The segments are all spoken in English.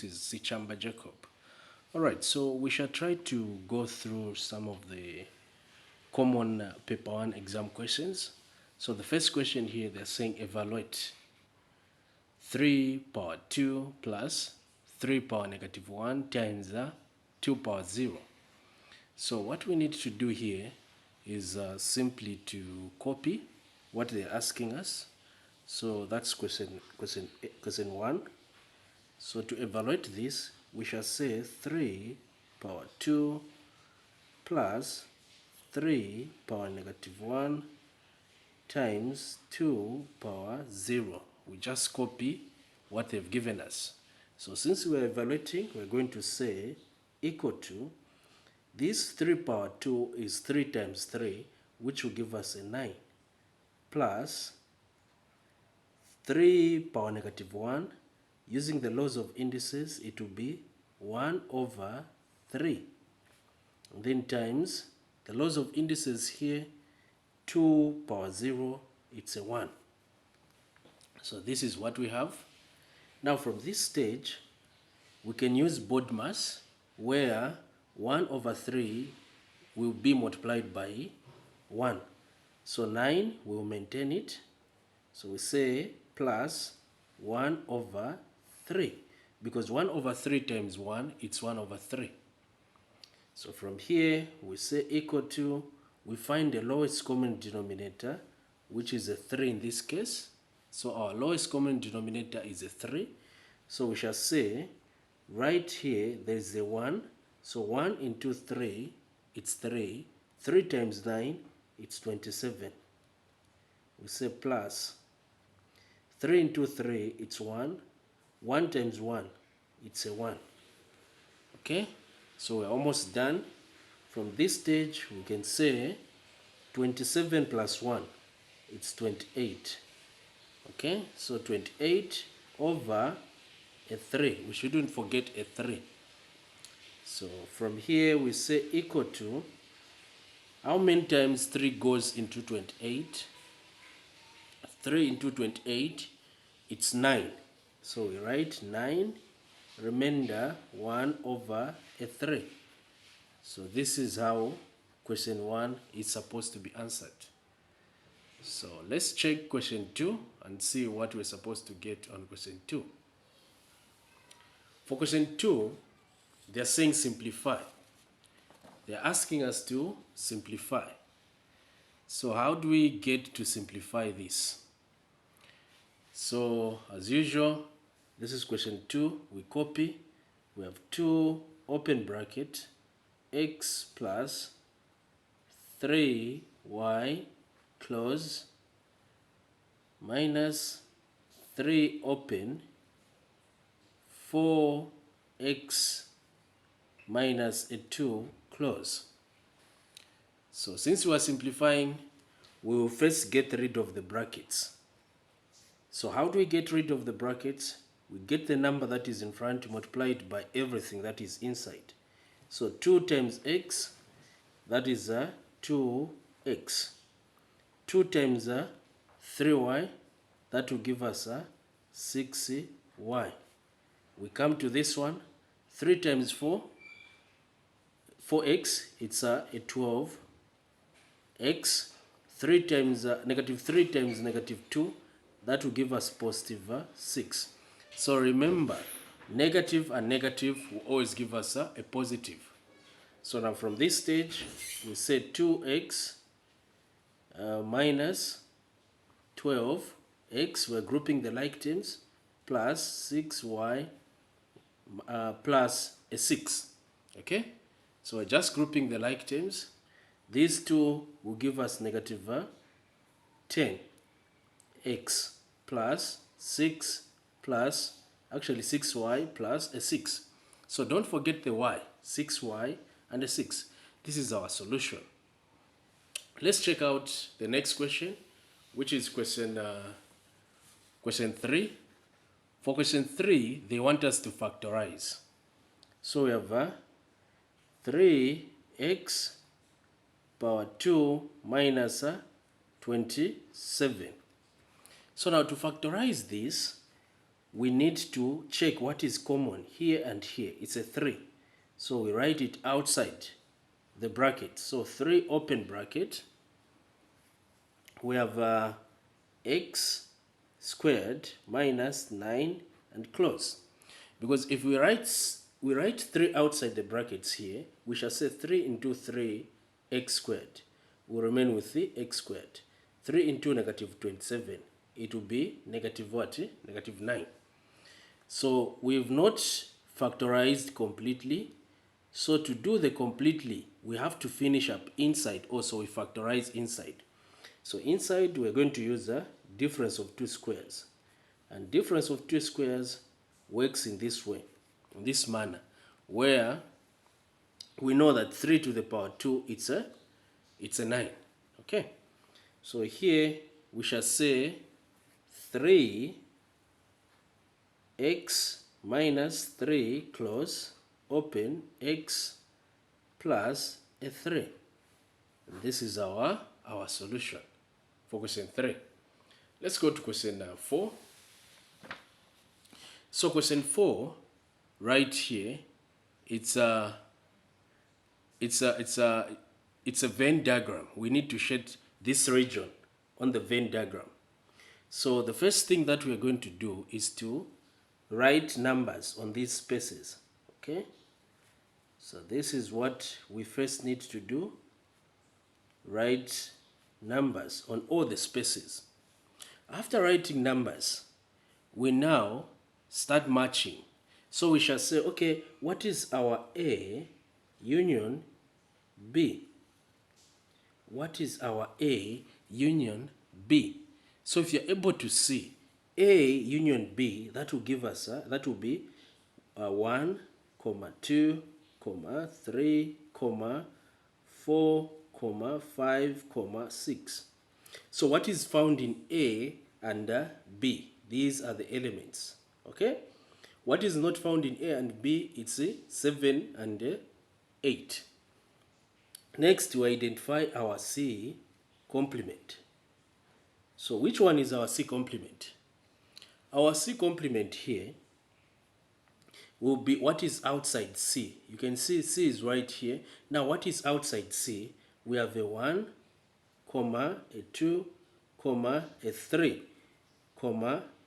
This is Sichamba Jacob. Alright, so we shall try to go through some of the common paper 1 exam questions. So the first question here, they're saying evaluate 3 power 2 plus 3 power negative 1 times 2 power 0. So what we need to do here is simply to copy what they're asking us. So that's question 1. So to evaluate this, we shall say 3 power 2 plus 3 power negative 1 times 2 power 0. We just copy what they've given us. So since we're evaluating, we're going to say equal to, this 3 power 2 is 3 times 3, which will give us a 9, plus 3 power negative 1, using the laws of indices, it will be 1 over 3. And then times the laws of indices here, 2 power 0, it's a 1. So this is what we have. Now from this stage, we can use BODMAS, where 1 over 3 will be multiplied by 1. So 9, we will maintain it. So we say plus 1 over 3. Because 1 over 3 times 1, it's 1 over 3. So from here, we say equal to, we find the lowest common denominator, which is a 3 in this case. So our lowest common denominator is a 3. So we shall say, right here, there is a 1. So 1 into 3, it's 3. 3 times 9, it's 27. We say plus 3 into 3, it's 1. 1 times 1, it's a 1. Okay? So we're almost done. From this stage, we can say 27 plus 1, it's 28. Okay? So 28 over a 3. We shouldn't forget a 3. So from here, we say equal to, how many times 3 goes into 28? 3 into 28, it's 9. So we write 9, remainder 1 over a 3. So this is how question 1 is supposed to be answered. So let's check question 2 and see what we're supposed to get on question 2. For question 2, they're saying simplify. They're asking us to simplify. So how do we get to simplify this? So as usual, this is question 2. We copy. We have 2 open bracket x plus 3y close minus 3 open 4x minus a 2 close. So since we are simplifying, we will first get rid of the brackets. So how do we get rid of the brackets? We get the number that is in front multiplied by everything that is inside. So 2 times x, that is 2x. 2 times 3y, that will give us 6y. We come to this one, 3 times 4, 4x, it's a 12x. 3 times negative 3 times negative 2, that will give us positive 6. So remember, negative and negative will always give us a positive. So now from this stage, we say 2x minus 12x, we're grouping the like terms, plus 6y plus a 6. Okay? So we're just grouping the like terms. These two will give us negative 10x plus 6 plus, actually 6y plus a 6. So don't forget the y, 6y and a 6. This is our solution. Let's check out the next question, which is question 3. For question 3, they want us to factorize. So we have 3x power 2 minus 27. So now to factorize this, we need to check what is common here and here. It's a 3. So we write it outside the bracket. So 3 open bracket. We have x squared minus 9 and close. Because if we write 3 outside the brackets here, we shall say 3 into 3 x squared. We'll remain with the x squared. 3 into negative 27. It will be negative what? Negative 9. So we've not factorized completely. So to do the completely, we have to finish up inside. Also, we factorize inside. So inside, we're going to use a difference of 2 squares. And difference of 2 squares works in this way, in this manner, where we know that 3 to the power 2, it's a 9. Okay? So here, we shall say 3x minus 3 close, open, x plus a 3. This is our solution for question 3. Let's go to question 4. So question 4, right here, it's a Venn diagram. We need to shade this region on the Venn diagram. So the first thing that we are going to do is to write numbers on these spaces. Okay? So this is what we first need to do. Write numbers on all the spaces. After writing numbers, we now start matching. So we shall say, okay, what is our A union B? What is our A union B? So if you're able to see A union B, that will give us, that will be 1, 2, 3, 4, 5, 6. So what is found in A and B? These are the elements. Okay? What is not found in A and B? It's 7 and 8. Next, we identify our C complement. So which one is our C complement? Our C complement here will be what is outside C. You can see C is right here. Now what is outside C? We have a 1, a 2, a 3,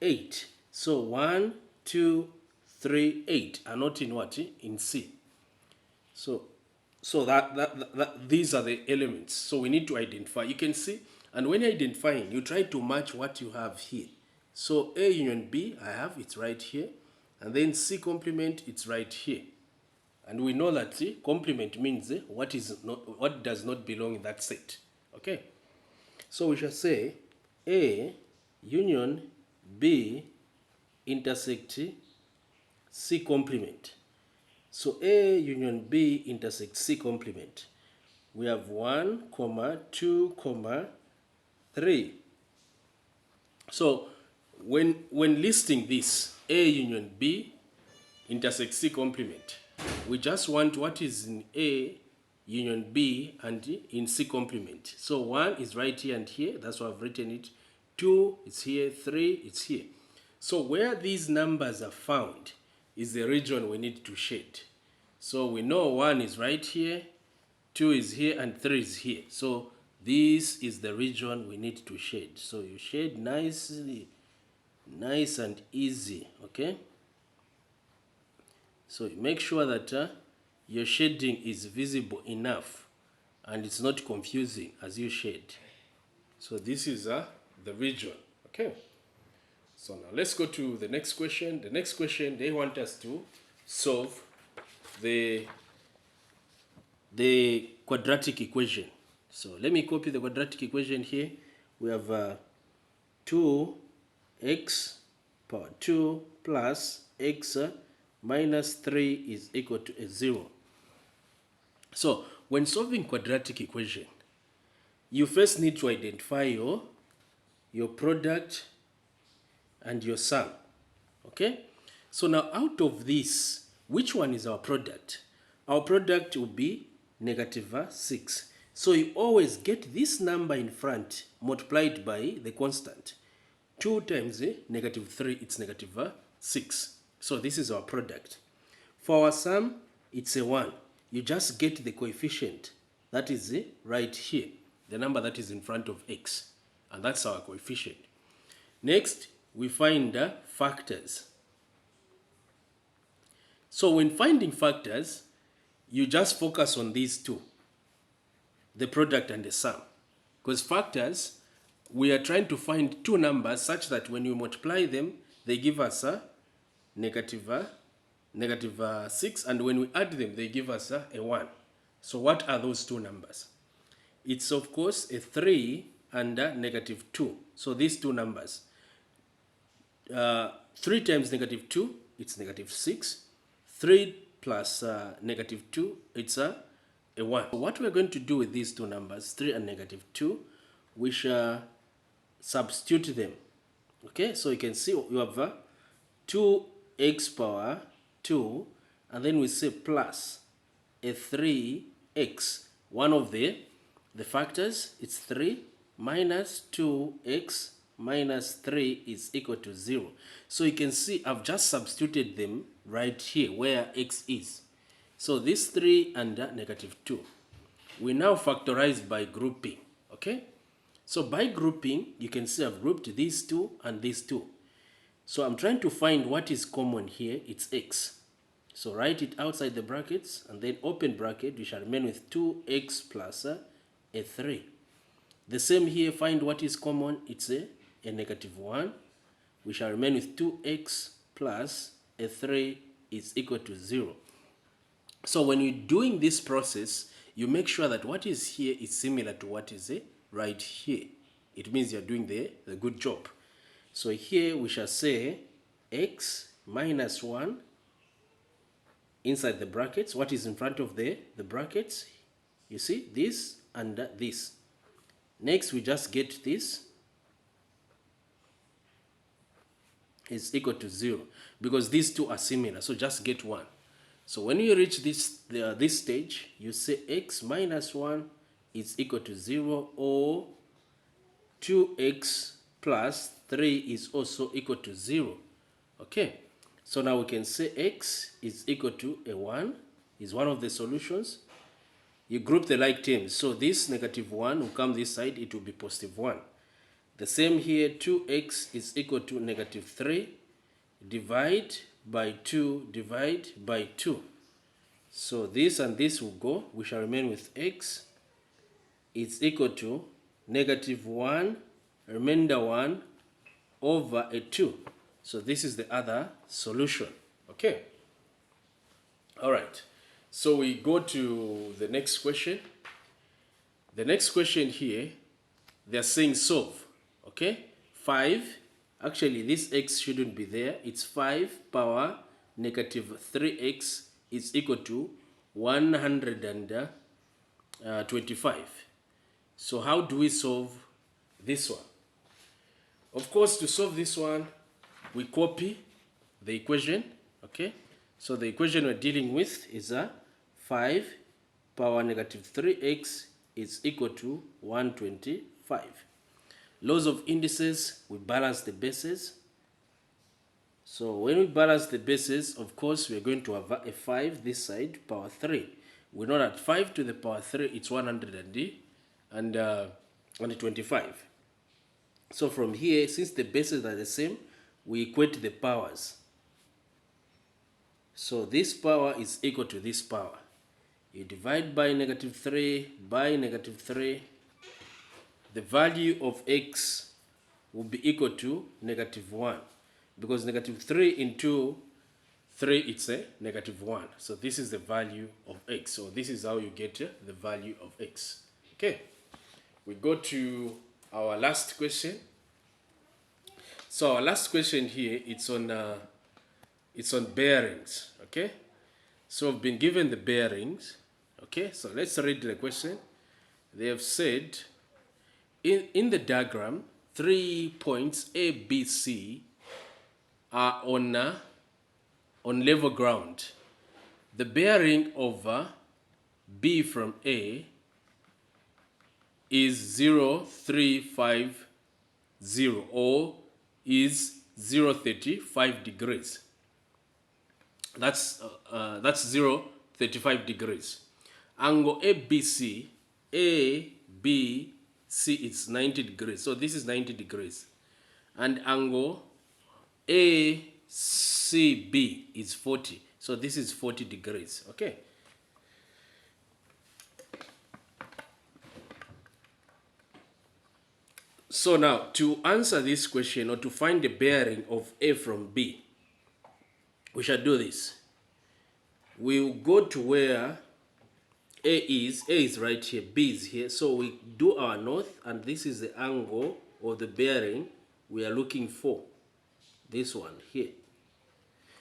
8. So 1, 2, 3, 8 are not in what? In C. So these are the elements. So we need to identify. You can see, and when you're identifying, you try to match what you have here. So A union B, I have, it's right here. And then C complement, it's right here. And we know that C complement means what does not belong in that set. Okay? So we shall say A union B intersect C complement. So A union B intersect C complement. We have 1, 2, 3. So when listing this A union B intersect C complement, we just want what is in A union B and in C complement. So 1 is right here and here. That's why I've written it. 2 is here. 3 is here. So where these numbers are found is the region we need to shade. So we know 1 is right here, 2 is here, and 3 is here. So this is the region we need to shade. So you shade nicely, nice and easy, okay? So make sure that your shading is visible enough and it's not confusing as you shade. So this is the region, okay? So now let's go to the next question. The next question, they want us to solve the quadratic equation. So let me copy the quadratic equation here. We have 2x power 2 plus x minus 3 is equal to a 0. So when solving quadratic equation, you first need to identify your product and your sum. Okay? So now out of this, which one is our product? Our product will be negative 6. So you always get this number in front multiplied by the constant. 2 times negative 3, it's negative 6. So this is our product. For our sum, it's a 1. You just get the coefficient that is right here, the number that is in front of x, and that's our coefficient. Next, we find factors. So when finding factors, you just focus on these two, the product and the sum. Because factors, we are trying to find two numbers such that when we multiply them, they give us a negative 6, and when we add them, they give us a 1. So what are those two numbers? It's of course a 3 and a negative 2. So these two numbers, 3 times negative 2, it's negative 6. 3 plus negative 2, it's a 1. So what we're going to do with these two numbers, 3 and negative 2, we shall substitute them. Okay, so you can see you have 2x power 2, and then we say plus a 3x. One of the factors, it's 3 minus 2x minus 3 is equal to 0. So you can see I've just substituted them right here where x is. So this 3 and negative 2. We now factorize by grouping. Okay? So by grouping, you can see I've grouped these two and these two. So I'm trying to find what is common here. It's x. So write it outside the brackets and then open bracket. We shall remain with 2x plus a 3. The same here, find what is common. It's a negative 1. We shall remain with 2x plus a 3 is equal to 0. So when you're doing this process, you make sure that what is here is similar to what is right here. It means you're doing the good job. So here we shall say x minus 1 inside the brackets. What is in front of the brackets? You see this and this. Next we just get this is equal to 0 because these two are similar. So just get 1. So when you reach this stage, you say x minus 1 is equal to 0, or 2x plus 3 is also equal to 0. Okay, so now we can say x is equal to a 1 is one of the solutions. You group the like terms. So this negative 1 will come this side, it will be positive 1. The same here, 2x is equal to negative 3. Divide by 2, divide by 2. So this and this will go. We shall remain with x is equal to negative 1, remainder 1 over a 2. So this is the other solution. Okay. All right. So we go to the next question. The next question here, they're saying solve. Okay. 5. Actually, this x shouldn't be there. It's 5 power negative 3x is equal to 125. So how do we solve this one? Of course, to solve this one, we copy the equation. Okay. So the equation we're dealing with is 5 power negative 3x is equal to 125. Laws of indices, we balance the bases. So when we balance the bases, of course, we're going to have a 5 this side, power 3. We know that 5 to the power 3, it's 125. So from here, since the bases are the same, we equate the powers. So this power is equal to this power. You divide by negative 3 by negative 3. The value of x will be equal to negative 1. Because negative 3 into 3, it's a negative 1. So this is the value of x. So this is how you get the value of x. Okay. We go to our last question. So our last question here, it's on bearings. Okay. So we've been given the bearings. Okay. So let's read the question. They have said, in the diagram, 3 points A, B, C are on level ground. The bearing over B from A is 0, 3, 5, 0, or is 0.35 degrees. That's 0.35 degrees. Angle ABC, is 90 degrees. So this is 90 degrees. And angle ACB is 40. So this is 40 degrees. Okay. So now, to answer this question or to find the bearing of A from B, we shall do this. We'll go to where A is right here, B is here. So we do our north, and this is the angle or the bearing we are looking for. This one here.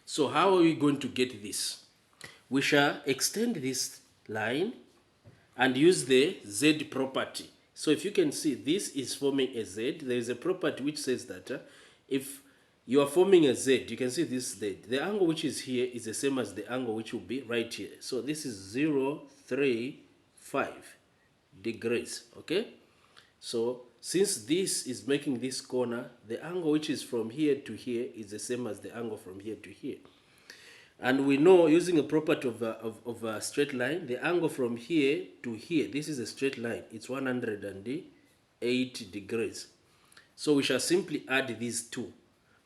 So how are we going to get this? We shall extend this line and use the Z property. So if you can see, this is forming a Z. There is a property which says that if you are forming a Z, you can see this Z. The angle which is here is the same as the angle which will be right here. So this is 0.35 degrees, okay? So since this is making this corner, the angle which is from here to here is the same as the angle from here to here. And we know, using a property of a straight line, the angle from here to here, this is a straight line, it's 180 degrees. So we shall simply add these two.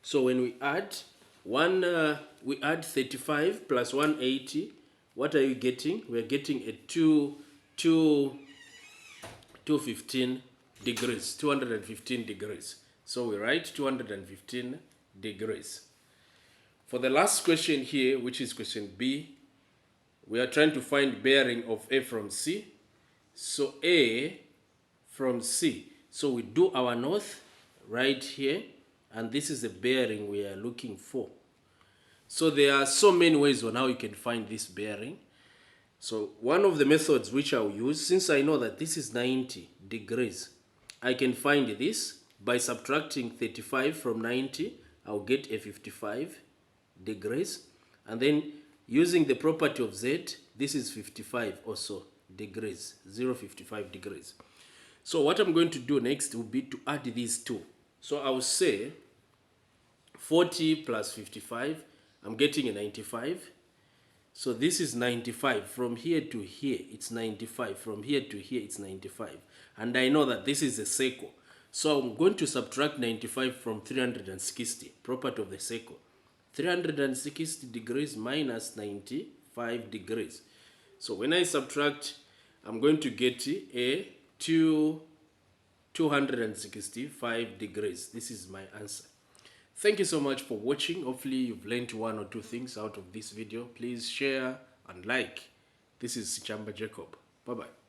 So when we add we add 35 plus 180, what are you getting? We're getting a 215 degrees, 215 degrees. So we write 215 degrees. For the last question here, which is question B, we are trying to find bearing of A from C. So A from C. So we do our north right here, and this is the bearing we are looking for. So there are so many ways on how you can find this bearing. So one of the methods which I'll use, since I know that this is 90 degrees, I can find this by subtracting 35 from 90. I'll get a 55 degrees. And then using the property of Z, this is 55 also degrees, 0.55 degrees. So what I'm going to do next will be to add these two. So I will say 40 plus 55, I'm getting a 95. So this is 95. From here to here, it's 95. From here to here, it's 95. And I know that this is a circle. So I'm going to subtract 95 from 360, property of the circle. 360 degrees minus 95 degrees. So when I subtract, I'm going to get a 265 degrees. This is my answer. Thank you so much for watching. Hopefully you've learned one or two things out of this video. Please share and like. This is Sichamba Jacob. Bye-bye.